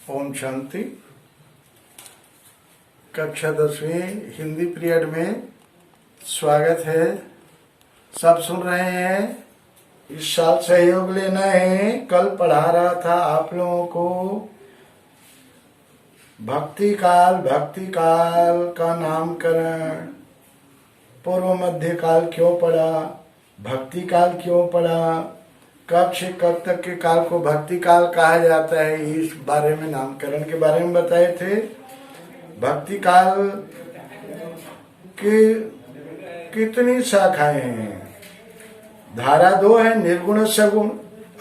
ओम शांति। कक्षा 10वीं हिंदी पीरियड में स्वागत है। सब सुन रहे हैं। इस साल सहयोग लेना है। कल पढ़ा रहा था आप लोगों को भक्ति काल का नामकरण, पूर्व मध्य काल क्यों पढ़ा, भक्ति काल क्यों पढ़ा, कब से कब तक के काल को भक्ति काल कहा जाता है, इस बारे में नामकरण के बारे में बताए थे। भक्ति काल की कितनी शाखाएं हैं? धारा 2 है, निर्गुण सगुण।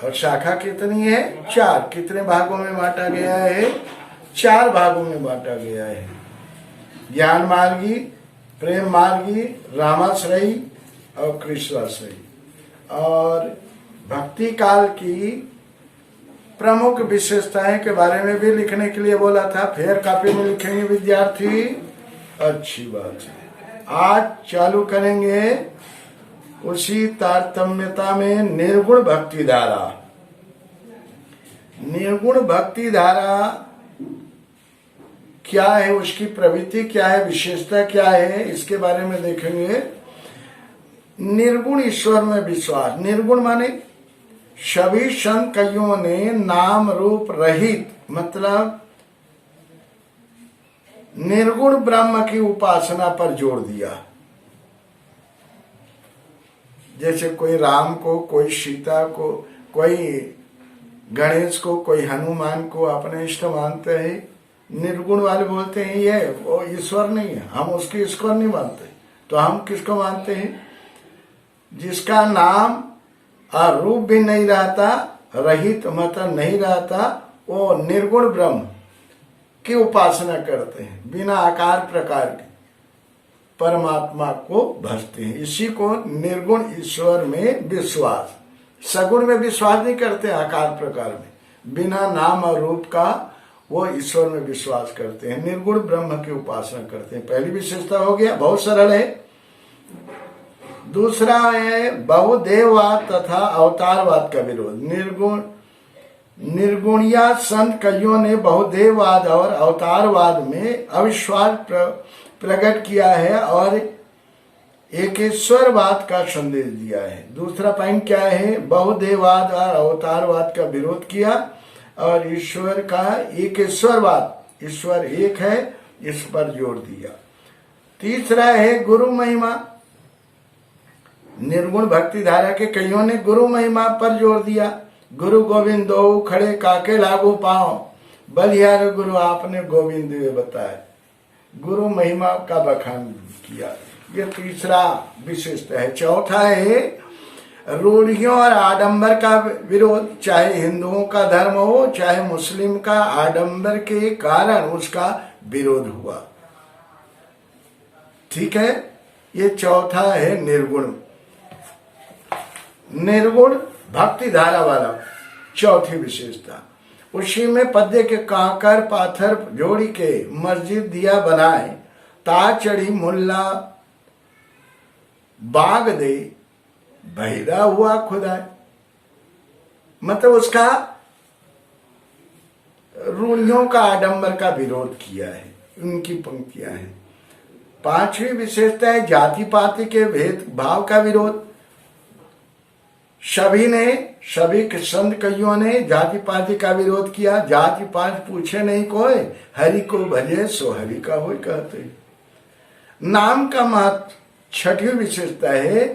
और शाखा कितनी है? 4। कितने भागों में बांटा गया है? 4 भागों में बांटा गया है। ज्ञान मार्गी, प्रेम मार्गी, रामाश्रयी और कृष्णाश्रयी। और भक्ति काल की प्रमुख विशेषताएं के बारे में भी लिखने के लिए बोला था। फेयर कॉपी में लिखेंगे विद्यार्थी। अच्छी बात है। आज चालू करेंगे उसी तारतम्यता में निर्गुण भक्ति धारा। निर्गुण भक्ति धारा क्या है, उसकी प्रवृत्ति क्या है, विशेषता क्या है, इसके बारे में देखेंगे। निर्गुण ईश्वर में विश्वास। निर्गुण माने सभी संत कइयों ने नाम रूप रहित, मतलब निर्गुण ब्रह्म की उपासना पर जोर दिया। जैसे कोई राम को, कोई सीता को, कोई गणेश को, कोई हनुमान को अपने इष्ट मानते हैं। निर्गुण वाले बोलते हैं ये वो ईश्वर नहीं है, हम उसकी ईश्वर नहीं मानते। तो हम किसको मानते हैं? जिसका नाम और रूप भी नहीं रहता, रहित मतलब नहीं रहता, वो निर्गुण ब्रह्म की उपासना करते हैं। बिना आकार प्रकार के परमात्मा को भजते हैं। इसी को निर्गुण ईश्वर में विश्वास। सगुण में विश्वास नहीं करते, आकार प्रकार में बिना नाम और रूप का वो ईश्वर में विश्वास करते हैं। निर्गुण ब्रह्म की उपासना करते हैं। पहली विशेषता हो गया, बहुत सरल है। दूसरा है बहुदेववाद तथा अवतारवाद का विरोध। निर्गुणिया संत कइयों ने बहुदेववाद और अवतारवाद में अविश्वास प्रकट किया है और एकेश्वरवाद का संदेश दिया है। दूसरा पॉइंट क्या है? बहुदेववाद और अवतारवाद का विरोध किया और ईश्वर का एकेश्वरवाद, ईश्वर एक है, इस पर जोर दिया। तीसरा है गुरु महिमा। निर्गुण भक्ति धारा के कइयों ने गुरु महिमा पर जोर दिया। गुरु गोविंद दो खड़े काके लागू पाओ, बलिहार गुरु आपने गोविंद बताए। गुरु महिमा का बखान किया। ये तीसरा विशेषता है। चौथा है रूढ़ियों और आडंबर का विरोध। चाहे हिंदुओं का धर्म हो, चाहे मुस्लिम का, आडंबर के कारण उसका विरोध हुआ। ठीक है, ये चौथा है निर्गुण। निर्गुण भक्ति धारा वाला चौथी विशेषता। उसी में पद्य के कांकर पाथर जोड़ी के मस्जिद दिया बनाए, ताज चढ़ी मुल्ला बाग दे, बहिरा हुआ खुदा। मतलब उसका रूढ़ियों का आडंबर का विरोध किया है। उनकी पंक्तियां हैं। पांचवी विशेषता है जाति पाति के भेदभाव का विरोध। सभी संत कइयों ने जाति पाति का विरोध किया। जाति पात पूछे नहीं कोई, हरि को भजे सो हरि का होय कहते। नाम का महत्व। छठी विशेषता है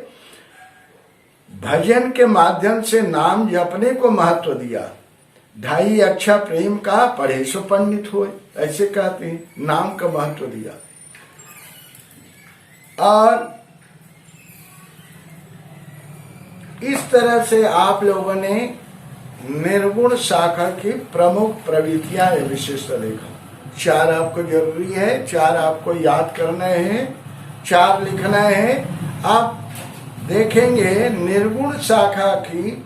भजन के माध्यम से नाम जपने को महत्व दिया। ढाई अक्षा प्रेम का पढ़े सो पंडित होय, ऐसे कहते हैं। नाम का महत्व दिया। और इस तरह से आप लोगों ने निर्गुण शाखा की प्रमुख प्रवृत्तियां या विशेषता देखा। 4 आपको जरूरी है, 4 आपको याद करना है, 4 लिखना है। आप देखेंगे निर्गुण शाखा की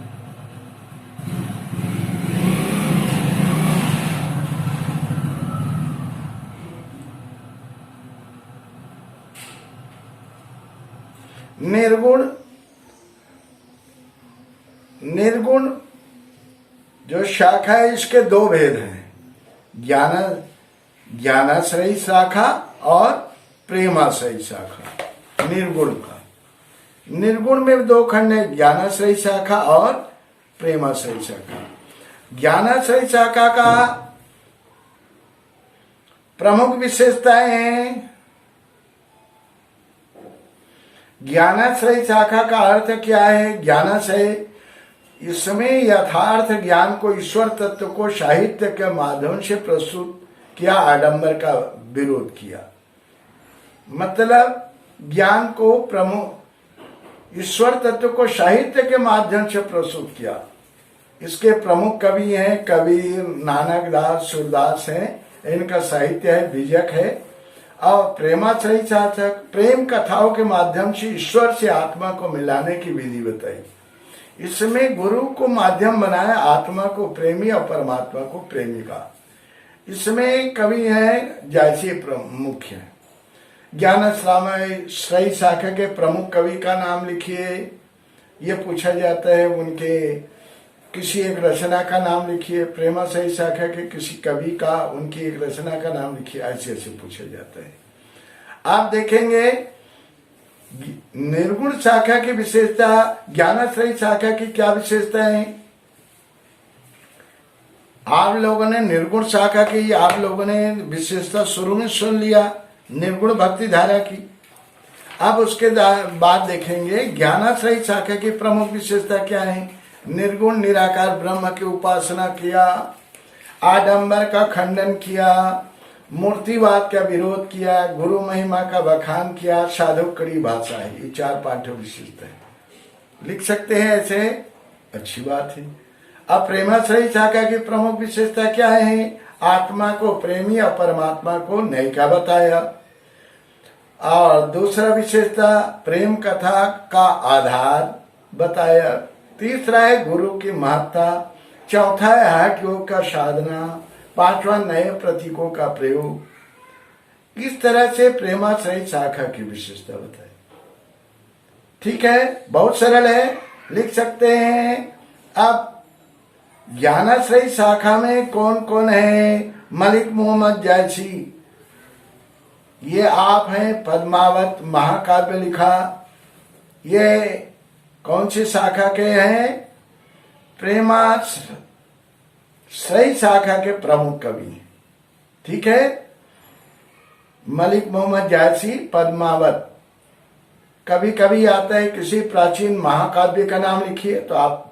निर्गुण जो शाखा है, इसके 2 भेद हैं। ज्ञानाश्रयी शाखा और प्रेमाश्रयी शाखा। निर्गुण का, निर्गुण में दो खंड है, ज्ञानाश्रयी शाखा और प्रेमाश्रयी शाखा। ज्ञानाश्रयी शाखा का प्रमुख विशेषताएं हैं। ज्ञानाश्रयी शाखा का अर्थ क्या है? ज्ञानाश्रय, इसमें यथार्थ ज्ञान को, ईश्वर तत्व को साहित्य के माध्यम से प्रस्तुत किया, आडंबर का विरोध किया। मतलब ज्ञान को प्रमुख, ईश्वर तत्व को साहित्य के माध्यम से प्रस्तुत किया। इसके प्रमुख कवि हैं कबीर, नानक दास, सूरदास हैं, इनका साहित्य है, बीजक है। और प्रेमाश्रयी शाखा प्रेम कथाओं के माध्यम से ईश्वर से आत्मा को मिलाने की विधि बताई। इसमें गुरु को माध्यम बनाया, आत्मा को प्रेमी और परमात्मा को प्रेमिका। इसमें कवि हैं जायसी मुख्य है। ज्ञानाश्रयी शाखा के प्रमुख कवि का नाम लिखिए, ये पूछा जाता है। उनके किसी एक रचना का नाम लिखिए। प्रेमाश्रयी शाखा के किसी कवि का, उनकी एक रचना का नाम लिखिए, ऐसे ऐसे पूछा जाता है। आप देखेंगे निर्गुण शाखा की विशेषता, ज्ञानाश्रयी शाखा की क्या विशेषता है? आप लोगों ने निर्गुण शाखा की, आप लोगों ने विशेषता शुरू में सुन लिया, निर्गुण भक्ति धारा की। अब उसके बाद देखेंगे ज्ञानाश्रयी शाखा की प्रमुख विशेषता क्या है। निर्गुण निराकार ब्रह्म की उपासना किया, आडंबर का खंडन किया, मूर्तिवाद का विरोध किया, गुरु महिमा का बखान किया, साधुकड़ी भाषा है। ये चार पाठ्य विशेषता है। लिख सकते हैं ऐसे, अच्छी बात है। अब प्रेमाश्रयी शाखा की प्रमुख विशेषता क्या है? आत्मा को प्रेमी और परमात्मा को नैका बताया। और दूसरा विशेषता प्रेम कथा का आधार बताया। तीसरा है गुरु की महत्ता। चौथा है हठ योग का साधना। पांचवा नए प्रतीकों का प्रयोग। इस तरह से प्रेमाश्रयी शाखा की विशेषता बताई। ठीक है, बहुत सरल है, लिख सकते हैं। अब ज्ञानाश्रयी शाखा में कौन कौन है? मलिक मोहम्मद जायसी, ये आप हैं। पद्मावत महाकाव्य लिखा, ये कौन सी शाखा के हैं? प्रेमाश्रयी शाखा के प्रमुख कवि हैं। ठीक है, मलिक मोहम्मद जायसी, पद्मावत। कभी कभी आता है किसी प्राचीन महाकाव्य का नाम लिखिए तो आप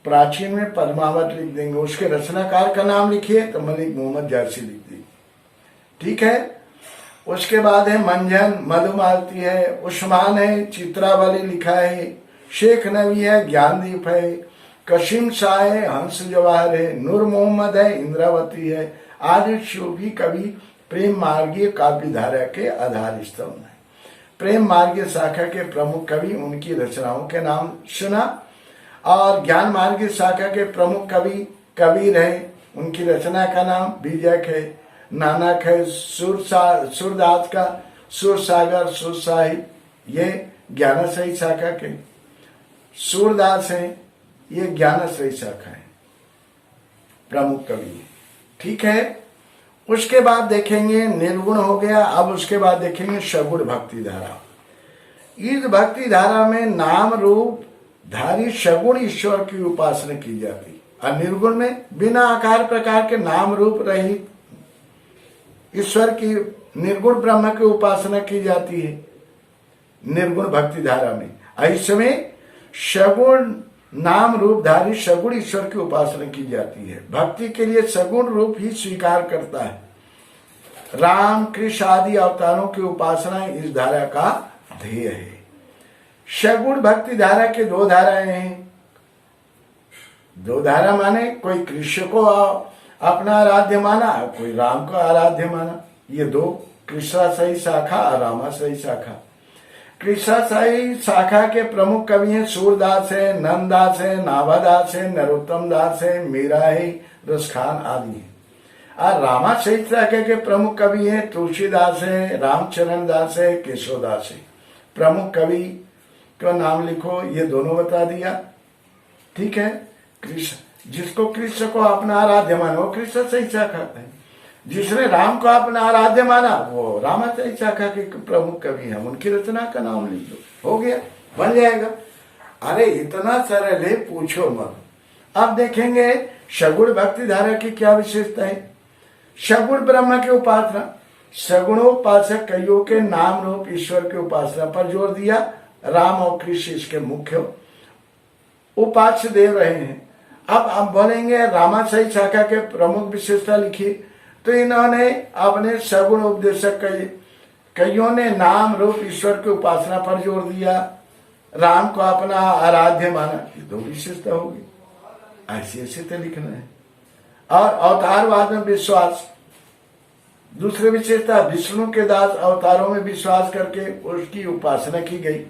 प्राचीन में पद्मावत लिख देंगे, उसके रचनाकार का नाम लिखिए तो मलिक मोहम्मद जायसी लिख देंगे। ठीक है, उसके बाद है मंजन, मधुमालती है, उस्मान है, चित्रावली लिखा है, शेख नबी है, ज्ञानदीप है, कशीम शाह है, हंस जवाहर है, नूर मोहम्मद है, इंद्रावती है, आदि शोभी कवि प्रेम मार्गीय काव्य धारा के आधार स्तंभ है। प्रेम मार्गीय शाखा के प्रमुख कवि, उनकी रचनाओं के नाम सुना। और ज्ञान मार्गीय शाखा के प्रमुख कवि कबीर है, उनकी रचना का नाम बीजक है। नानक है, सूरदास का सुरसागर, सुरसाहिब, ये ज्ञानाश्रयी शाखा के। सूरदास है, ये ज्ञानाश्रयी शाखा है, प्रमुख कवि है। ठीक है, उसके बाद देखेंगे निर्गुण हो गया। अब उसके बाद देखेंगे सगुण भक्ति धारा। इस भक्ति धारा में नाम रूप धारी सगुण ईश्वर की उपासना की जाती। और निर्गुण में बिना आकार प्रकार के नाम रूप रहित ईश्वर की, निर्गुण ब्रह्म की उपासना की जाती है निर्गुण भक्ति धारा में। इसमें सगुण नाम रूपधारी सगुण ईश्वर की उपासना की जाती है। भक्ति के लिए सगुण रूप ही स्वीकार करता है। राम कृष्ण आदि अवतारों की उपासना इस धारा का ध्येय है। सगुण भक्ति धारा के दो धाराएं हैं। दो धारा माने कोई कृष्ण को अपना आराध्य माना, कोई राम को आराध्य माना। ये दो, कृष्णाश्रयी शाखा और रामाश्रयी शाखा। कृष्णाश्रयी शाखा के प्रमुख कवि हैं सूरदास है, नंददास है, नाभादास है, नरोत्तम दास है, मीरा है, रसखान आदि है। और रामाश्रयी शाखा के प्रमुख कवि हैं तुलसीदास है, रामचरण दास है, केशवदास है। प्रमुख कवि का नाम लिखो, ये दोनों बता दिया। ठीक है, कृष्ण, जिसको कृष्ण को अपना आराध्य मानो, कृष्ण से शाखा है। जिसने राम को अपना आराध्य माना वो रामाचार्य शाखा के प्रमुख कवि हैं, उनकी रचना का नाम लिख दो, हो गया, बन जाएगा। अरे इतना सरल है, पूछो मत। अब देखेंगे सगुण भक्ति धारा की क्या विशेषता है। सगुण ब्रह्म की उपासना, सगुणोपासक कईयों के नाम रूप ईश्वर की उपासना पर जोर दिया। राम और कृष्ण इसके मुख्य उपास्य देव रहे हैं। अब बोलेंगे रामाचार्य शाखा के प्रमुख विशेषता लिखी, तो इन्होंने अपने सगुण उपदेशक कईयों ने नाम रूप ईश्वर की उपासना पर जोर दिया, राम को अपना आराध्य माना। ये दो विशेषता होगी, ऐसे ऐसे तो लिखना है। और अवतारवाद में विश्वास, दूसरी विशेषता विष्णु के दास अवतारों में विश्वास करके उसकी उपासना की गई।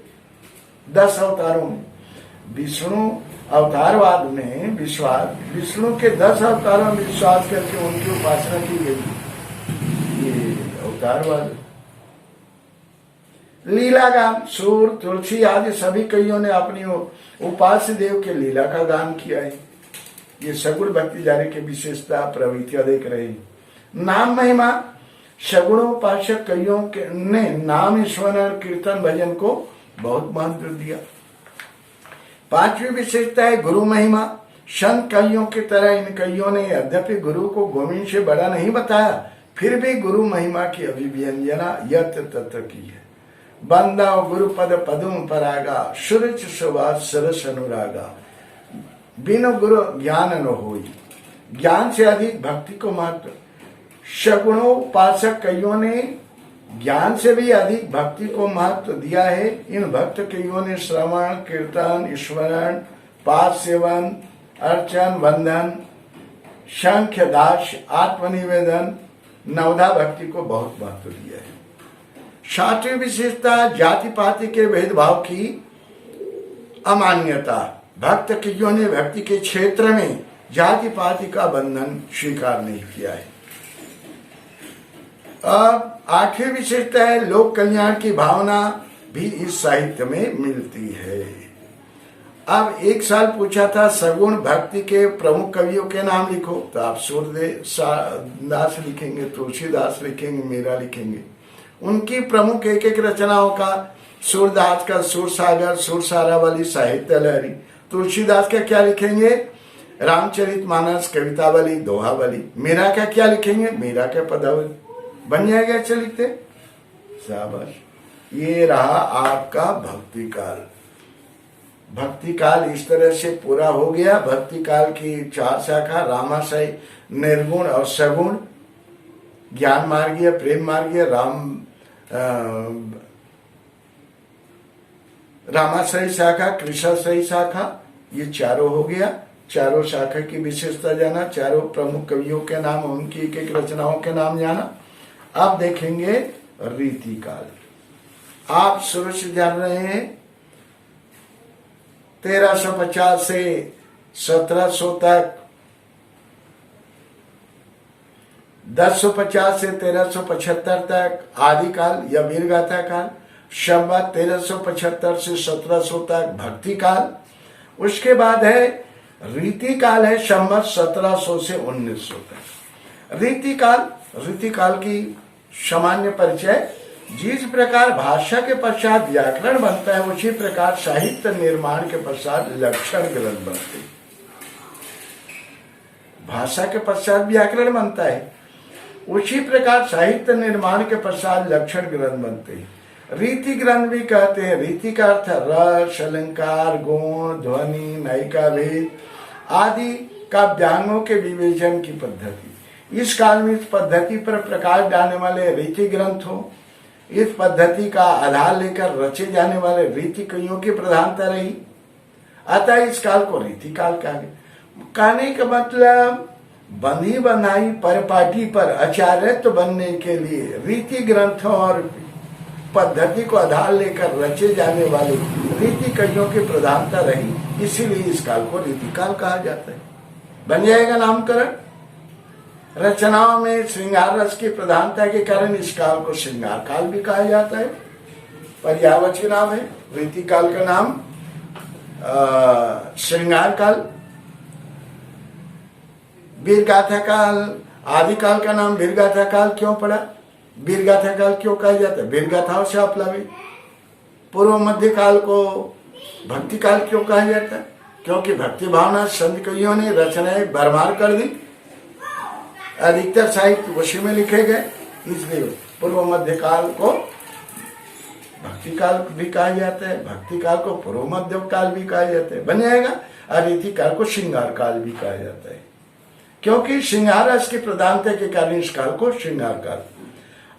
10 अवतारों में विष्णु अवतारवाद में विश्वास, विष्णु के 10 अवतारों में विश्वास करके उनकी उपासना की गई, ये अवतारवाद। लीला गान, सूर तुलसी आदि सभी कईयों ने अपनी उपास्य देव के लीला का गान किया है। ये सगुण भक्ति जारी की विशेषता प्रवृत्तियां देख रहे हैं। नाम महिमा, सगुणोपासक कईयों के ने नाम स्मरण कीर्तन भजन को बहुत महत्व दिया। 5वीं विशेषता है गुरु महिमा। संत कईयों की तरह इन कईयों ने यद्यपि गुरु को गोविंद से बड़ा नहीं बताया, फिर भी गुरु महिमा की अभिव्यंजना यत्र तत्र की है। बंदा गुरु पद पदुम परागा, सुरच सुवास सरस अनुरागा, बिनु गुरु ज्ञान न होई। ज्ञान से अधिक भक्ति को महत्व। सगुणोपासक कईयों ने ज्ञान से भी अधिक भक्ति को महत्व दिया है। इन भक्त कईयों ने श्रवण कीर्तन स्मरण पाठ सेवन अर्चन वंदन शंख दास आत्मनिवेदन नवधा भक्ति को बहुत महत्व दिया है। 7वीं विशेषता जाति पाति के भेदभाव की अमान्यता। भक्त कईयों ने भक्ति के क्षेत्र में जाति पाति का बंधन स्वीकार नहीं किया है। अब 8वीं विशेषता है लोक कल्याण की भावना भी इस साहित्य में मिलती है। अब एक साल पूछा था सगुण भक्ति के प्रमुख कवियों के नाम लिखो, तो आप सूरदास लिखेंगे, तुलसीदास लिखेंगे, मीरा लिखेंगे। उनकी प्रमुख एक एक रचनाओं का, सूरदास का सुरसागर सुरसारावली साहित्य लहरी, तुलसीदास का क्या लिखेंगे रामचरितमानस कवितावली दोहावली, मीरा का क्या लिखेंगे मीरा का पदावली। बन जाएगा अच्छा लिखते, शाबाश। ये रहा आपका भक्ति काल। भक्ति काल इस तरह से पूरा हो गया। भक्ति काल की 4 शाखा रामाशय निर्गुण और सगुण, ज्ञान मार्गीय प्रेम मार्गीय रामाशय शाखा कृष्णाशय शाखा, ये चारों हो गया। चारों शाखा की विशेषता जाना, चारों प्रमुख कवियों के नाम, उनकी एक एक रचनाओं के नाम जाना। अब देखेंगे रीति काल। आप शुरू से जान रहे हैं 1350 से 1700 तक, 1050 से 1375 तक आदि काल या वीरगाथा काल। संवत 1375 से 1700 तक भक्ति काल। उसके बाद है रीति काल, है संवत 1700 से 1900 तक। रीति काल की सामान्य परिचय। जिस प्रकार भाषा के पश्चात व्याकरण बनता है, उसी प्रकार साहित्य निर्माण के पश्चात लक्षण ग्रंथ बनते हैं। भाषा के पश्चात व्याकरण बनता है, उसी प्रकार साहित्य निर्माण के पश्चात लक्षण ग्रंथ बनते हैं। रीति ग्रंथ भी कहते हैं। रीति का अर्थ रस अलंकार गुण ध्वनि नायिका भेद आदि काव्यांगों के विवेचन की पद्धति। इस काल में इस पद्धति पर प्रकाश डालने वाले रीति ग्रंथ हो, इस पद्धति का आधार लेकर रचे जाने वाले रीति कवियों की प्रधानता रही। अतः इस काल को रीति काल कहा गया। कहने का मतलब बंधी बंधाई परिपाटी पर आचार्यत्व बनने के लिए रीति ग्रंथों और पद्धति को आधार लेकर रचे जाने वाले रीति कवियों की प्रधानता रही, इसीलिए इस काल को रीति काल कहा जाता है। बन जाएगा नामकरण। रचनाओं में श्रृंगार रस की प्रधानता के कारण इस काल को श्रृंगार काल भी कहा जाता है। पर्यायवाची नाम है। रीति काल का नाम श्रृंगार काल। वीरगाथा काल आदिकाल का नाम वीरगाथा काल क्यों पड़ा? वीरगाथा काल क्यों कहा जाता है? वीरगाथाओं से अपलावित। पूर्व मध्य काल को भक्ति काल क्यों कहा जाता है? क्योंकि भक्ति भावना संत कवियों ने रचनाएं भरमार कर दी, अधिकतर साहित्य उसी में लिखे गए, इसलिए पूर्व मध्य काल को भक्ति काल भी कहा जाता है, भक्ति काल को पूर्व मध्य काल भी कहा जाता है, बन जाएगा। और रीति काल को श्रृंगार काल भी कहा जाता है, क्योंकि श्रृंगार रस की प्रधानता के कारण इस काल को श्रृंगार काल।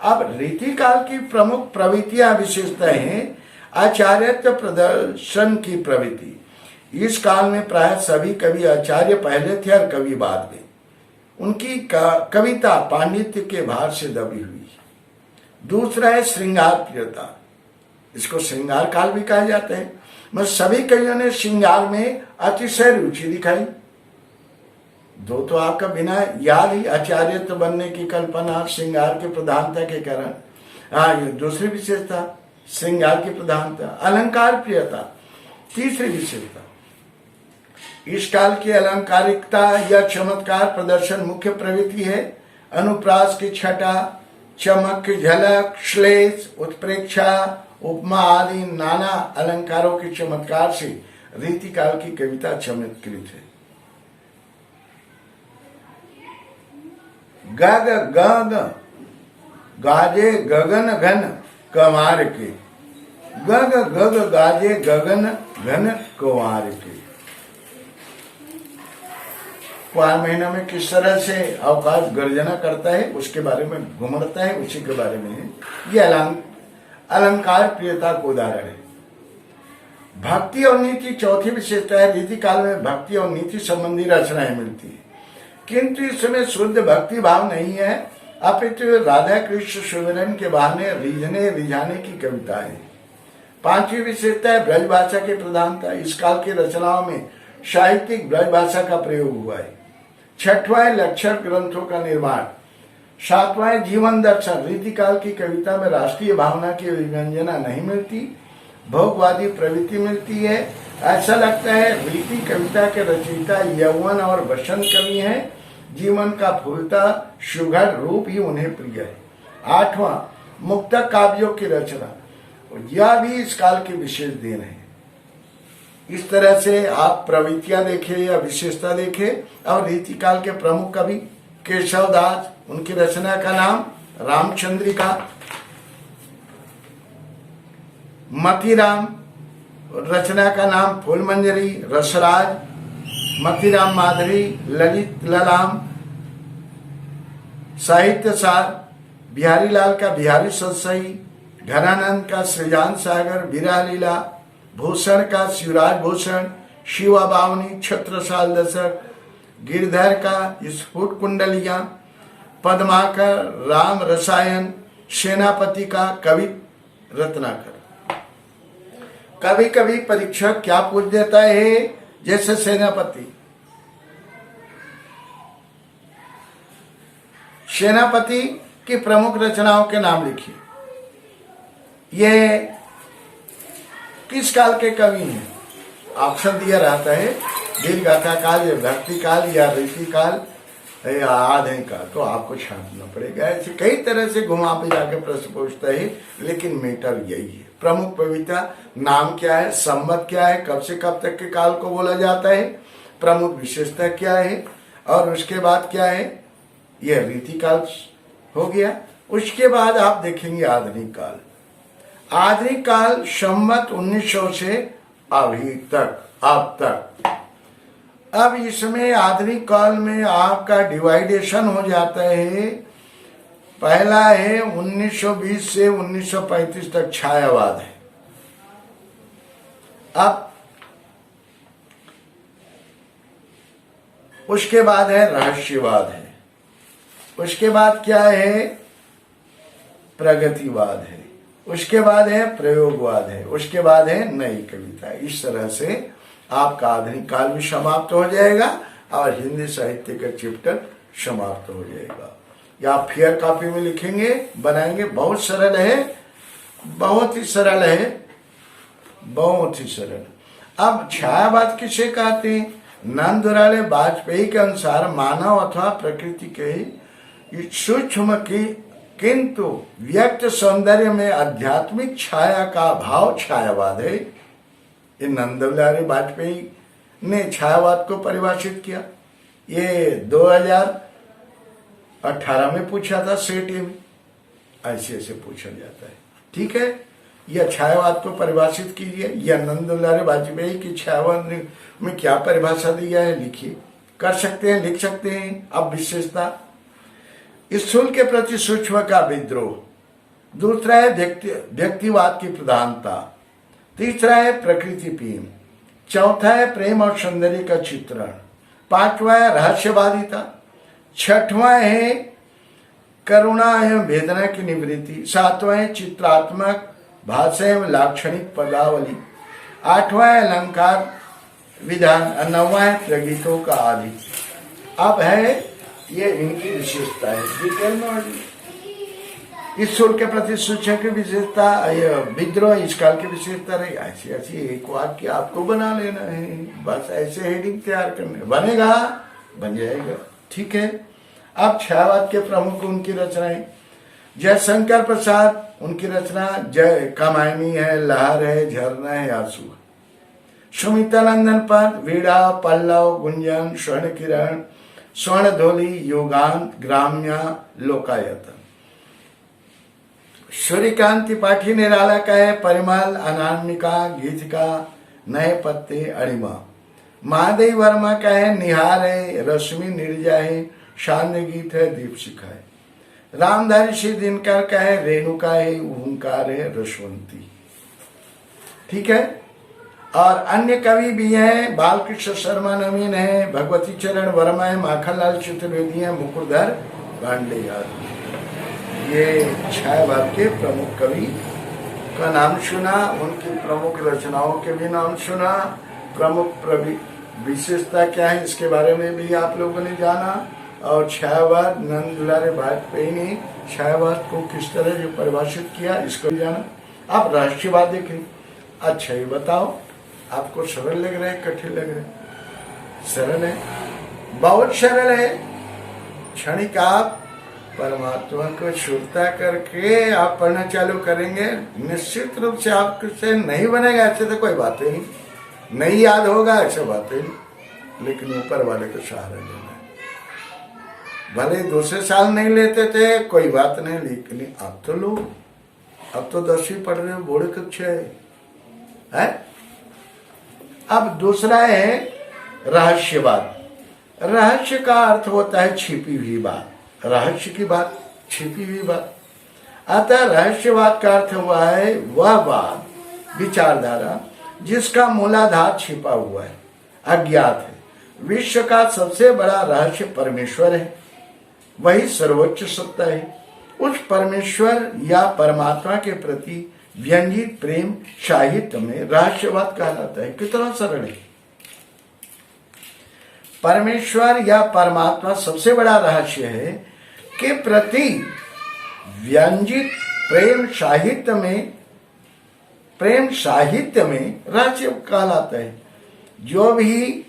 अब रीति काल की प्रमुख प्रवृत्तियां विशेषताएं हैं। आचार्यत्व प्रदर्शन की प्रवृत्ति। इस काल में प्राय सभी कवि आचार्य पहले थे और कवि बाद में। उनकी कविता पांडित्य के भार से दबी हुई। दूसरा है श्रृंगार प्रियता, इसको श्रृंगार काल भी कहा जाता है। मैं सभी कवियों ने श्रृंगार में अतिशय रुचि दिखाई। दो तो आपका बिना याद ही आचार्यत्व बनने की कल्पना श्रृंगार की प्रधानता के कारण। हाँ, दूसरी विशेषता श्रृंगार की प्रधानता। अलंकार प्रियता तीसरी विशेषता। इस काल की अलंकारिकता या चमत्कार प्रदर्शन मुख्य प्रवृत्ति है। अनुप्रास की छटा, चमक की झलक, श्लेष, उत्प्रेक्षा, उपमा आदि नाना अलंकारों के चमत्कार से रीति काल की कविता चमत्कृत है। गग गग गाजे गगन घन कंवार के, गग गग गाजे गगन घन कंवार के। कुआर महीना में किस तरह से अवकाश गर्जना करता है उसके बारे में घुमड़ता है, उसी के बारे में है। ये अलंकार प्रियता को उदाहरण है। भक्ति और नीति चौथी विशेषता है। रीति काल में भक्ति और नीति संबंधी रचनाएं मिलती है, किंतु इसमें शुद्ध भक्ति भाव नहीं है, अपितु राधा कृष्ण सुमिरन के बहाने रिझने रिझाने की कविता है। पांचवी विशेषता है ब्रज भाषा की प्रधानता। इस काल की रचनाओं में साहित्यिक ब्रज भाषा का प्रयोग हुआ है। छठवां है लक्षण ग्रंथों का निर्माण। सातवां है जीवन दर्शन। रीति काल की कविता में राष्ट्रीय भावना की व्यंजना नहीं मिलती, भोगवादी प्रवृत्ति मिलती है। ऐसा लगता है रीति कविता के रचयिता यौवन और वसंत कवि हैं। जीवन का फूलता सुघड़ रूप ही उन्हें प्रिय है। आठवां मुक्तक काव्यों की रचना, यह भी इस काल की विशेष देन है। इस तरह से आप प्रवृत्तियां देखें या विशेषता देखें। और रीति काल के प्रमुख कवि केशव दास, उनकी रचना का नाम रामचंद्रिका। मतीराम, रचना का नाम फूलमंजरी, रसराज, मतीराम माधुरी, ललित ललाम। साहित्य सार, बिहारी लाल का बिहारी सतसई, घनानंद का सृजान सागर, विरह लीला, भूषण का शिवराज भूषण, शिवा बावनी, छत्रसाल दशक, गिरधर का स्फुट कुंडलियां, पद्माकर, राम रसायन, सेनापति का कवि रत्नाकर। कभी कभी परीक्षक क्या पूछ देता है, जैसे सेनापति, सेनापति की प्रमुख रचनाओं के नाम लिखिए। ये किस काल के कवि हैं? ऑप्शन दिया रहता है, वीरगाथा काल या भक्ति काल या रीति काल या आधे काल, तो आपको छांटना पड़ेगा। ऐसे कई तरह से घुमा पे जाके प्रश्न पूछता है, लेकिन मैटर यही है। प्रमुख कविता नाम क्या है, संवत क्या है, कब से कब तक के काल को बोला जाता है, प्रमुख विशेषता क्या है, और उसके बाद क्या है, यह रीति काल हो गया। उसके बाद आप देखेंगे आधुनिक काल। आधुनिक काल संवत 1900 से अभी तक, अब तक। अब इसमें आधुनिक काल में आपका डिवाइडेशन हो जाता है। पहला है 1920 से 1935 तक छायावाद है। अब उसके बाद है रहस्यवाद है। उसके बाद क्या है, प्रगतिवाद है। उसके बाद है प्रयोगवाद है। उसके बाद है नई कविता। इस तरह से आपका आधुनिक काल भी समाप्त हो जाएगा और हिंदी साहित्य का चैप्टर समाप्त हो जाएगा। या आप फेयर कॉपी में लिखेंगे, बनाएंगे, बहुत सरल है, बहुत ही सरल है, बहुत ही सरल। अब छायावाद किसे कहते हैं? नंदुलाल वाजपेयी के अनुसार मानव अथवा प्रकृति के सूक्ष्म की किंतु व्यक्त सौंदर्य में आध्यात्मिक छाया का भाव छायावाद है। ये नंदलाल वाजपेयी ने छायावाद को परिभाषित किया। ये 2018 में पूछा था सेटी में, ऐसे ऐसे पूछा जाता है। ठीक है, यह छायावाद को परिभाषित कीजिए। यह नंदलाल वाजपेयी की छायावाद में क्या परिभाषा दिया है लिखिए। कर सकते हैं, लिख सकते हैं। अब विशेषता, स्थूल के प्रति सूक्ष्म का विद्रोह। दूसरा है व्यक्तिवाद की प्रधानता। तीसरा है प्रकृति प्रेम। चौथा है प्रेम और सौंदर्य का चित्रण। पांचवा है रहस्यवादिता। छठवां है करुणा एवं वेदना की निवृत्ति। सातवां है चित्रात्मक भाषा एवं लाक्षणिक पदावली। आठवां है अलंकार विधान। और नौवां है प्रगीतों का आदि। अब है ये इनकी विशेषता है डिटेल में। ईश्वर के प्रति सूचना की विशेषता, विद्रोह इस काल की विशेषता रही। ऐसी ऐसी एक वाक्य आपको बना लेना है, बस ऐसे हेडिंग तैयार करने, बनेगा बन जाएगा। ठीक है। अब छायावाद के प्रमुख उनकी रचनाएं, जयशंकर प्रसाद उनकी रचना जय कामायनी है, लहर है, झरना है, आंसू है। सुमित्रानंदन पद, वीणा, पल्लव, गुंजन, स्वर्ण किरण, स्वर्ण धोली, योगांत, ग्राम्या, लोकायतन। सूर्यकांत त्रिपाठी निराला का है परिमल, अनामिका, गीतिका, नए पत्ते, अणिमा। महादेव वर्मा का है निहार है, रश्मि, निर्जा है, शान्य गीत है, दीपशिखा है। रामधारी सिंह दिनकर का है रेणुका है, ओंकार है, रसवंती। ठीक है। और अन्य कवि भी हैं, बालकृष्ण शर्मा नवीन है, भगवती चरण वर्मा है, माखनलाल चतुर्वेदी है, मुकुरधर पांडे। ये छायावाद के प्रमुख कवि का नाम सुना, उनकी प्रमुख रचनाओं के भी नाम सुना, प्रमुख विशेषता क्या है इसके बारे में भी आप लोगों ने जाना। और छायावाद, नंदलाल वाजपेयी ने छायावाद को किस तरह जो परिभाषित किया इसको भी जाना। आप राष्ट्रीयवाद देखें। अच्छा ये बताओ, आपको सरल लग रहा है कठिन लग रहा है? सरल है, बहुत सरल है। क्षणिक आप परमात्मा को शुद्धता करके आप पढ़ना चालू करेंगे, निश्चित रूप से आपसे नहीं बनेगा ऐसे तो कोई बात ही नहीं याद होगा, ऐसे बात ही नहीं। लेकिन ऊपर वाले को सहारा लेना है। भले दूसरे साल नहीं लेते थे कोई बात नहीं, लेकिन अब तो लो। अब तो 10वीं पढ़ रहे हो, बोर्ड कक्षा है। अब दूसरा है रहस्यवाद। रहस्य का अर्थ होता है छिपी हुई बात, रहस्य की बात, छिपी हुई बात। अतः रहस्यवाद का अर्थ हुआ है वह बात, विचारधारा जिसका मूलाधार छिपा हुआ है, अज्ञात है। विश्व का सबसे बड़ा रहस्य परमेश्वर है, वही सर्वोच्च सत्ता है। उस परमेश्वर या परमात्मा के प्रति व्यंजित प्रेम साहित्य में रहस्यवाद कहलाता है। कितना सरल है। परमेश्वर या परमात्मा सबसे बड़ा रहस्य है के प्रति व्यंजित प्रेम साहित्य में रहस्य कहलाता है। जो भी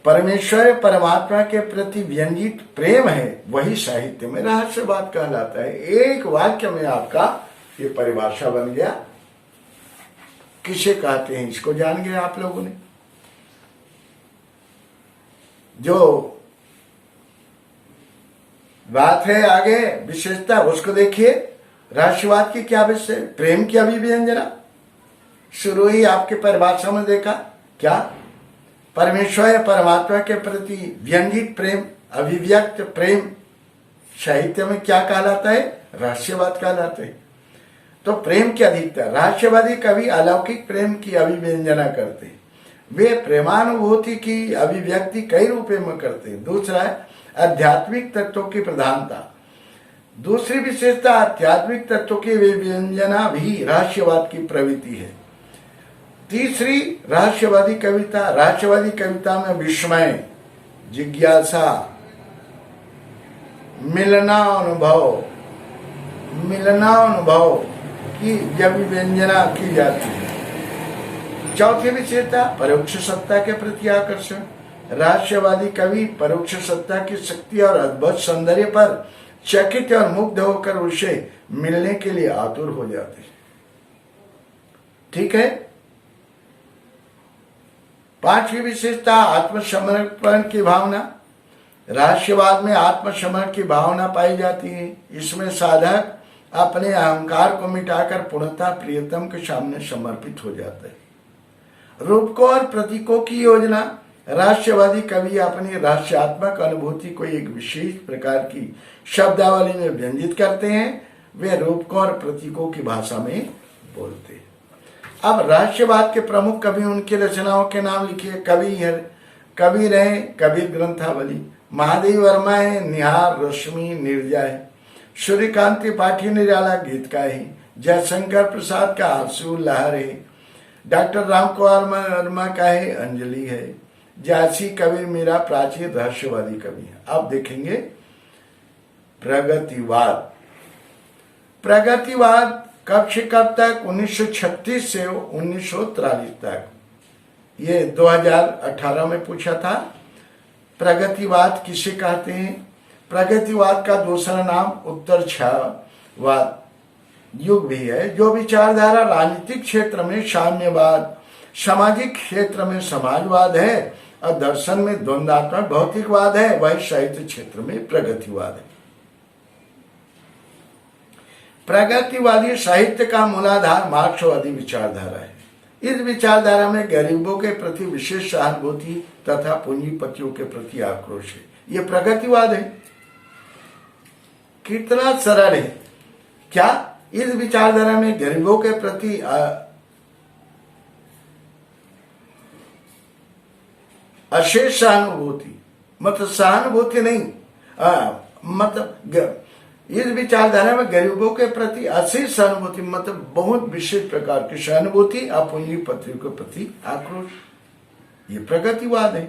परमेश्वर परमात्मा के प्रति व्यंजित प्रेम है वही साहित्य में रहस्यवाद कहलाता है। एक वाक्य में आपका ये परिभाषा बन गया। किसे कहते हैं इसको जान गए आप लोगों ने। जो बात है आगे विशेषता उसको देखिए। रहस्यवाद की क्या विषय, प्रेम की अभिव्यंजना। शुरू ही आपके परिभाषा में देखा क्या, परमेश्वर या परमात्मा के प्रति व्यंजित प्रेम, अभिव्यक्त प्रेम साहित्य में क्या कहलाता है, रहस्यवाद कहलाते हैं। तो प्रेम की अधिकता, रहस्यवादी कवि अलौकिक प्रेम की अभिव्यंजना करते हैं। वे प्रेमानुभूति की अभिव्यक्ति कई रूपों में करते हैं। दूसरा है आध्यात्मिक तत्वों की प्रधानता। दूसरी विशेषता आध्यात्मिक तत्वों की व्यंजना भी रहस्यवाद की प्रवृत्ति है। तीसरी रहस्यवादी कविता, रहस्यवादी कविता में विस्मय, जिज्ञासा, मिलनानुभव की जब व्यंजना की जाती है। चौथी विशेषता परोक्ष सत्ता के प्रति आकर्षण। रहस्यवादी कवि परोक्ष सत्ता की शक्ति और अद्भुत सौंदर्य पर चकित और मुग्ध होकर उसे मिलने के लिए आतुर हो जाते हैं। ठीक है। पांचवी विशेषता आत्मसमर्पण की भावना। रहस्यवाद में आत्मसमर्पण की भावना पाई जाती है। इसमें साधक अपने अहंकार को मिटाकर पूर्णतः प्रियतम के सामने समर्पित हो जाता है। रूपकों और प्रतीकों की योजना। रहस्यवादी कवि अपनी रहस्यात्मक अनुभूति को एक विशेष प्रकार की शब्दावली में व्यंजित करते हैं। वे रूपकों और प्रतीकों की भाषा में बोलते हैं। अब रहस्यवाद के प्रमुख कवि, उनकी रचनाओं के नाम लिखिए। कवि रहे कबीर ग्रंथावली, महादेव वर्मा है, निहार, रश्मि, नीरजा है, सूर्यकांत त्रिपाठी निराला गीत का है, जयशंकर प्रसाद का आंसू लहर है, डॉक्टर राम कुमार वर्मा का है अंजलि है, जासी कबीर मीरा प्राचीन रहस्यवादी कवि है। अब देखेंगे प्रगतिवाद। प्रगतिवाद कब से कब तक? 1936 से 1943 तक। ये 2018 में पूछा था। प्रगतिवाद किसे कहते हैं? प्रगतिवाद का दूसरा नाम उत्तर छायावाद युग भी है, जो विचारधारा राजनीतिक क्षेत्र में साम्यवाद, सामाजिक क्षेत्र में समाजवाद है और दर्शन में द्वंद्वात्मक भौतिकवाद है। वही साहित्य क्षेत्र में प्रगतिवाद है। प्रगतिवादी साहित्य का मूलाधार मार्क्सवादी विचारधारा है। इस विचारधारा में गरीबों के प्रति विशेष सहानुभूति तथा पूंजीपतियों के प्रति आक्रोश है। ये प्रगतिवाद है। कितना सरल है क्या? इस विचारधारा में गरीबों के प्रति अशेष सहानुभूति, मतलब सहानुभूति नहीं, मतलब इस विचारधारा में गरीबों के प्रति अशेष सहानुभूति, मतलब बहुत विशेष प्रकार की सहानुभूति और पूंजीपतियों के प्रति आक्रोश, ये प्रगतिवाद है।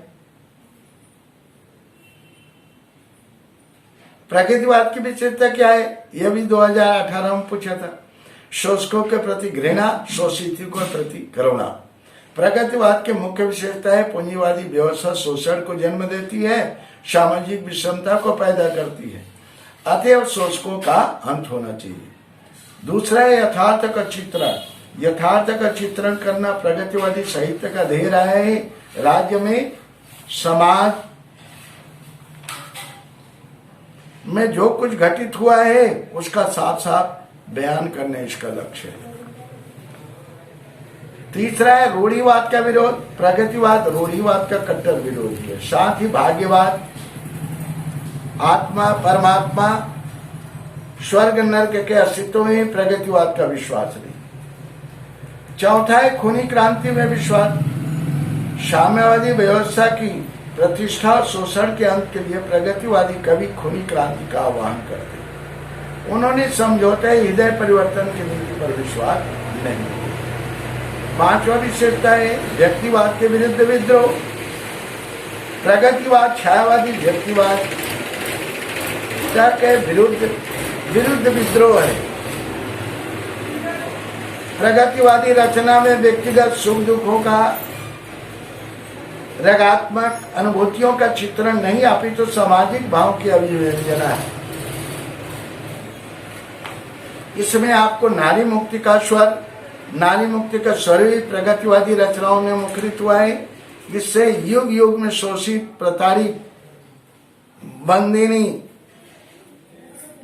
प्रगतिवाद की विशेषता क्या है? यह भी 2018 में पूछा था। शोषकों के प्रति घृणा, शोषितों के प्रति करुणा। प्रगतिवाद के मुख्य विशेषता है पूंजीवादी व्यवस्था शोषण को जन्म देती है, सामाजिक विषमता को पैदा करती है, अतएव शोषकों का अंत होना चाहिए। दूसरा है यथार्थ का चित्रण। यथार्थ का चित्रण करना प्रगतिवादी साहित्य का ध्येय रहा है। राज्य में, समाज में जो कुछ घटित हुआ है उसका साफ साफ बयान करने इसका लक्ष्य है। तीसरा है रूढ़िवाद का विरोध। प्रगतिवाद रूढ़िवाद का कट्टर विरोधी है। साथ ही भाग्यवाद, आत्मा, परमात्मा, स्वर्ग नरक के अस्तित्व में प्रगतिवाद का विश्वास नहीं। चौथा है खूनी क्रांति में विश्वास। साम्यवादी व्यवस्था की प्रतिष्ठा और शोषण के अंत के लिए प्रगतिवादी कवि खूनी क्रांति का आह्वान करते हैं। उन्होंने समझौते हृदय परिवर्तन की नीति पर विश्वास नहीं। पांचवा विशेषता है व्यक्तिवाद के विरुद्ध विद्रोह। प्रगतिवाद छायावादी व्यक्तिवाद के विरुद्ध विद्रोह है। प्रगतिवादी रचना में व्यक्तिगत सुख दुखों का, रागात्मक अनुभूतियों का चित्रण नहीं, अपितु तो सामाजिक भाव की अभिव्यंजना है। इसमें आपको नारी मुक्ति का स्वर भी प्रगतिवादी रचनाओं में मुखरित हुआ है। इससे युग युग में शोषित, प्रताड़ित, बंदिनी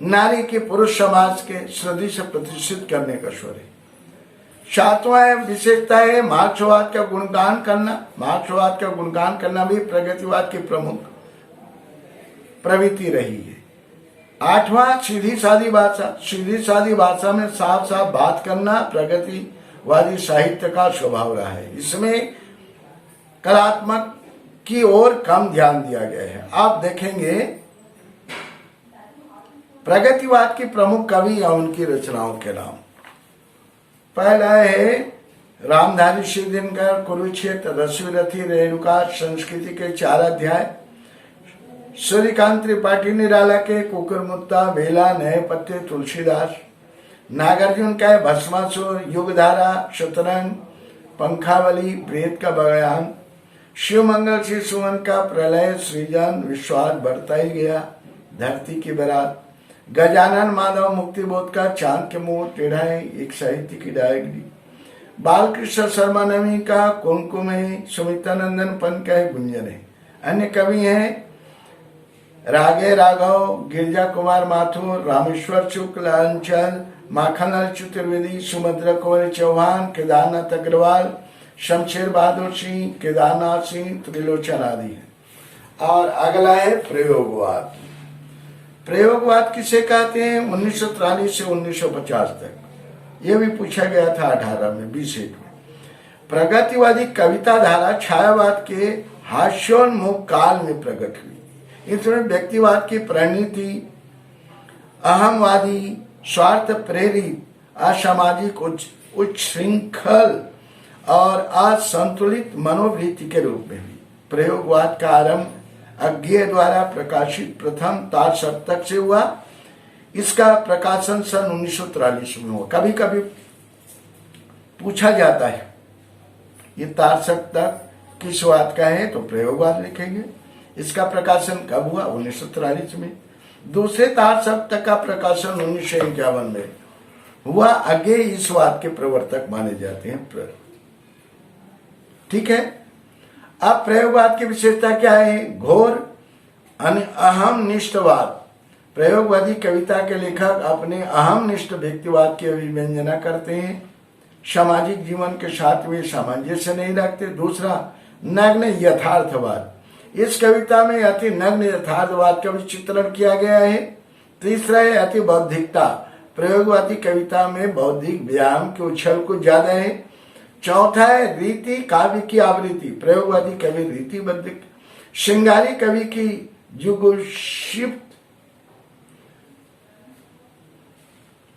नारी के पुरुष समाज के सदी से प्रतिष्ठित करने का स्वर है। सातवां विशेषता है मार्क्सवाद का गुणगान करना। मार्क्सवाद का गुणगान करना भी प्रगतिवाद की प्रमुख प्रवृत्ति रही है। आठवां सीधी सादी भाषा। सीधी सादी भाषा में साफ साफ बात करना प्रगतिवादी साहित्य का स्वभाव रहा है। इसमें कलात्मक की ओर कम ध्यान दिया गया है। आप देखेंगे प्रगतिवाद की प्रमुख कवि या उनकी रचनाओं के नाम। पहला है रामधारी सिंह दिनकर, कुरुक्षेत्र, रश्मिरथी, रेणुका, संस्कृति के 4 अध्याय, सूर्यकांत त्रिपाठी निराला के कुकुरमुत्ता, बेला, नए पत्ते, तुलसीदास, नागार्जुन का है भस्मासुर, युगधारा, शतरंग, पंखावली, प्रेत का बयान, शिव मंगल सिंह सुमन का प्रलय, सृजन, विश्वास, बढ़ता ही गया, धरती की बरात, गजानन माधव मुक्तिबोध का चांद के मुंह टेढ़ा है, एक साहित्य की डायरी। बालकृष्ण शर्मा नवी का कुमकुम है, सुमित्रानंदन पंत का है गुंजन है। अन्य कवि हैं रागे राघव, गिरजा कुमार माथुर, रामेश्वर शुक्ल, अंचल, माखनलाल चतुर्वेदी, सुभद्रा कुंवर चौहान, केदारनाथ अग्रवाल, शमशेर बहादुर सिंह, केदारनाथ सिंह, त्रिलोचन आदि है। और अगला है प्रयोगवाद। प्रयोगवाद किसे कहते हैं? 1943 से 1950 तक, यह भी पूछा गया था 18 में 20 में। प्रगतिवादी कविता धारा छायावाद के हास्योन्मुख काल में प्रकट हुई। इसमें व्यक्तिवाद की प्रणीति, अहमवादी, स्वार्थ प्रेरित, असामाजिक, उच्छृंखल और असंतुलित मनोवृत्ति के रूप में हुई। प्रयोगवाद का आरंभ अज्ञेय द्वारा प्रकाशित प्रथम तार सप्तक से हुआ। इसका प्रकाशन सन 1943 में हुआ। कभी कभी पूछा जाता है ये तार सप्तक किस वाद का है, तो प्रयोगवाद लिखेंगे। इसका प्रकाशन कब हुआ? 1943 में। दूसरे तार सप्तक का प्रकाशन 1951 में हुआ। आगे इस वाद के प्रवर्तक माने जाते हैं। ठीक है। अब प्रयोगवाद की विशेषता क्या है? घोर अहम निष्ठवाद। प्रयोगवादी कविता के लेखक अपने अहम निष्ठ व्यक्तिवाद की अभिव्यंजना करते हैं। सामाजिक जीवन के साथ वे सामंजस्य नहीं रखते। दूसरा, नग्न यथार्थवाद। इस कविता में अति नग्न यथार्थवाद का भी चित्रण किया गया है। तीसरा है अति बौद्धिकता। प्रयोगवादी कविता में बौद्धिक व्यायाम के उछल कुछ ज्यादा है। चौथा है रीति काव्य की आवृत्ति। प्रयोगवादी कवि रीतिबद्ध, श्रृंगारी कवि की जुगुप्सित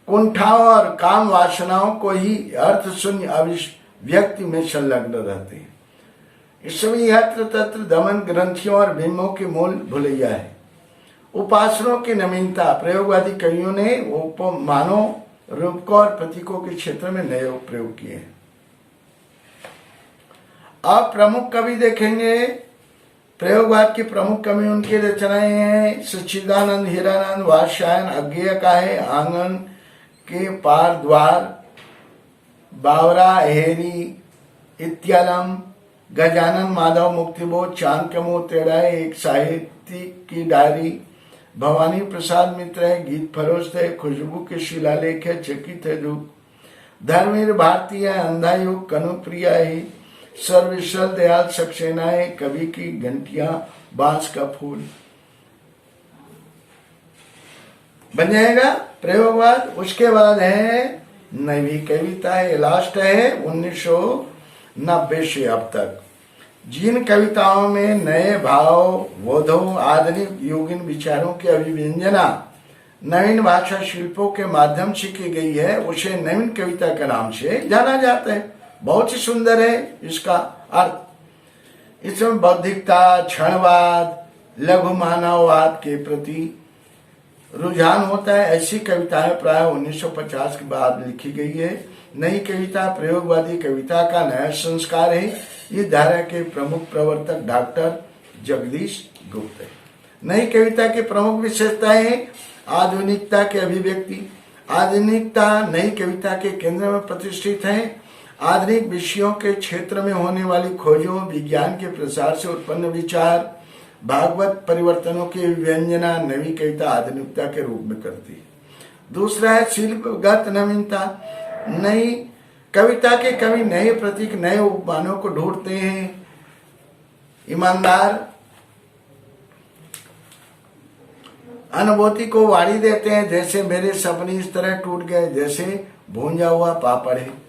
कुंठाओं और काम वासनाओं को ही अर्थ शून्य अभिव्यक्ति में संलग्न रहते हैं। इसमें यत्र तत्र दमन ग्रंथियों और बिंबों के मूल भुलैया है। उपासनों की नवीनता। प्रयोगवादी कवियों ने उपमानों, रूपकों और प्रतीकों के क्षेत्र में नए प्रयोग किए हैं। अब प्रमुख कवि देखेंगे। प्रयोगवाद की प्रमुख कवि उनकी रचनाएं हैं सच्चिदानंद, हीरानंद, वात्स्यायन, अज्ञेय का है आंगन के पार द्वार, बावरा, हेरी, इत्यालम, गजानन माधव मुक्तिबोध, चांद के मुंह टेढ़ा है, एक साहित्यिक की डायरी, भवानी प्रसाद मित्र है, गीत फरोस्त है, खुशबू के शिलालेख है, चकित है दुख, धर्मवीर भारती है, अंधा युग, कनुप्रिया है, सर्वेश्वर दयाल सक्सेना है, कवि की घंटियां, बांस का फूल। बन जाएगा प्रयोगवाद। उसके बाद है नवी कविता है, लास्ट है 1990 से अब तक। जिन कविताओं में नए भाव, बोधों, आधुनिक योगिन विचारों की अभिव्यंजना नवीन भाषा शिल्पों के माध्यम से की गई है, उसे नवीन कविता के नाम से जाना जाता है। बहुत ही सुंदर है इसका अर्थ। इसमें बौद्धिकता, क्षणवाद, लघु मानववाद के प्रति रुझान होता है। ऐसी कविताएं प्राय 1950 के बाद लिखी गई है। नई कविता प्रयोगवादी कविता का नया संस्कार है। इस धारा के प्रमुख प्रवर्तक डॉक्टर जगदीश गुप्त है। नई कविता की प्रमुख विशेषताएं हैं आधुनिकता की अभिव्यक्ति। आधुनिकता नई कविता के केंद्र में प्रतिष्ठित है। आधुनिक विषयों के क्षेत्र में होने वाली खोजों, विज्ञान के प्रसार से उत्पन्न विचार, भागवत परिवर्तनों की व्यंजना नवी कविता आधुनिकता के रूप में करती है। दूसरा है शिल्पगत नवीनता। नई कविता के कवि नए प्रतीक, नए उपमानों को ढूंढते हैं। ईमानदार अनुभूति को वाणी देते हैं, जैसे मेरे सपने इस तरह टूट गए जैसे भूंजा हुआ पापड़ है।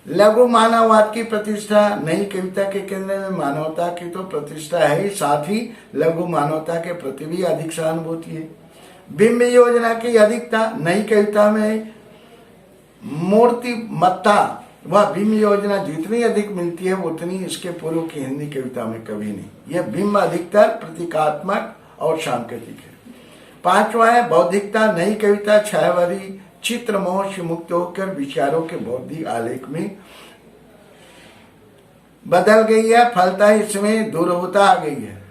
लघु मानववाद की प्रतिष्ठा। नई कविता के केंद्र में मानवता की तो प्रतिष्ठा है, साथ ही लघु मानवता के प्रति भी अधिक सहानुभूति है। बिंब योजना की अधिकता। नई कविता में मूर्तिमत्ता वह बिंब योजना जितनी अधिक मिलती है उतनी इसके पूर्व की हिंदी कविता में कभी नहीं। यह बिंब अधिकतर प्रतीकात्मक और सांकेतिक है। पांचवा है बौद्धिकता। नई कविता छायावादी चित्र मोह से मुक्त होकर विचारों के बौद्धिक आलेख में बदल गई है, फलता इसमें दूरवता आ गई है।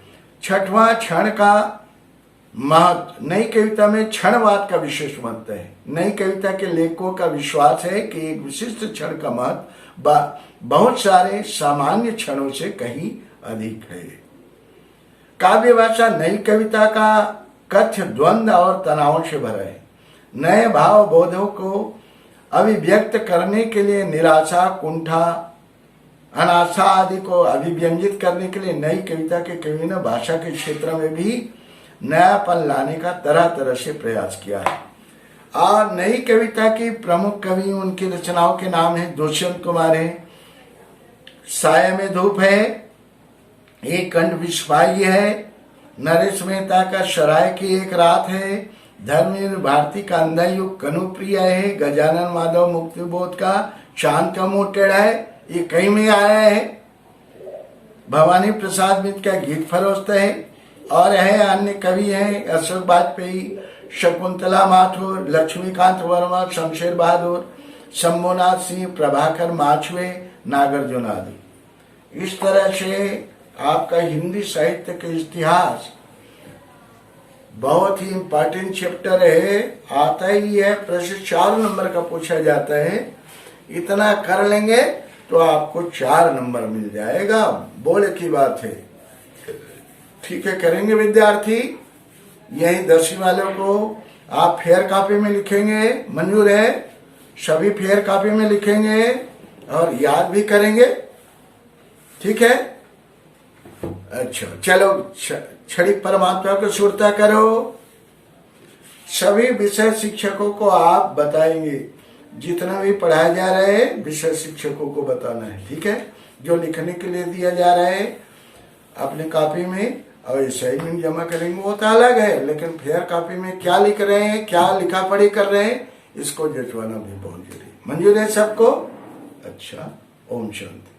छठवां क्षण का महत्व। नई कविता में क्षणवाद का विशेष महत्व है। नई कविता के लेखकों का विश्वास है कि एक विशिष्ट क्षण का महत्व बहुत सारे सामान्य क्षणों से कहीं अधिक है। काव्य भाषा नई कविता का कथ्य द्वंद्व और तनावों से भरा है। नए भाव बोधों को अभिव्यक्त करने के लिए निराशा, कुंठा, अनाशा आदि को अभिव्यंजित करने के लिए नई कविता के कवियों ने भाषा के क्षेत्र में भी नयापन लाने का तरह तरह से प्रयास किया है। और नई कविता की प्रमुख कवि, उनकी रचनाओं के नाम है दुष्यंत कुमार है, साय में धूप है, एक कंठ विश्वाई है, नरेश मेहता का शराय की एक रात है, धर्मवीर भारती का अंधा युग कनुप्रिय है, गजानन माधव मुक्तिबोध का चांद का मुंह टेढ़ा है, ये कहीं में आया है, भवानी प्रसाद मित्र का गीत फरोख्त है, और है अन्य कवि हैं अशोक वाजपेयी, शकुंतला माथुर, लक्ष्मीकांत वर्मा, शमशेर बहादुर, शंभुनाथ सिंह, प्रभाकर माछवे, नागार्जुन आदि। इस तरह से आपका हिंदी साहित्य के इतिहास बहुत ही इंपॉर्टेंट चैप्टर है, आता ही है, प्रश्न 4 नंबर का पूछा जाता है। इतना कर लेंगे तो आपको 4 नंबर मिल जाएगा, बोले की बात है। ठीक है, करेंगे विद्यार्थी? यही 10वीं वालों को आप फेयर कॉपी में लिखेंगे, मंजूर है? सभी फेयर कॉपी में लिखेंगे और याद भी करेंगे, ठीक है? अच्छा, चलो छड़ी परमात्मा को सुरता करो। सभी विषय शिक्षकों को आप बताएंगे, जितना भी पढ़ाया जा रहा है विषय शिक्षकों को बताना है, ठीक है? जो लिखने के लिए दिया जा रहा है अपने कॉपी में और असाइनमेंट जमा करेंगे वो तो अलग है, लेकिन फेयर कॉपी में क्या लिख रहे हैं, क्या लिखा पढ़ी कर रहे हैं, इसको जचवाना भी बहुत जरूरी। मंजूर है सबको? अच्छा, ओम शांति।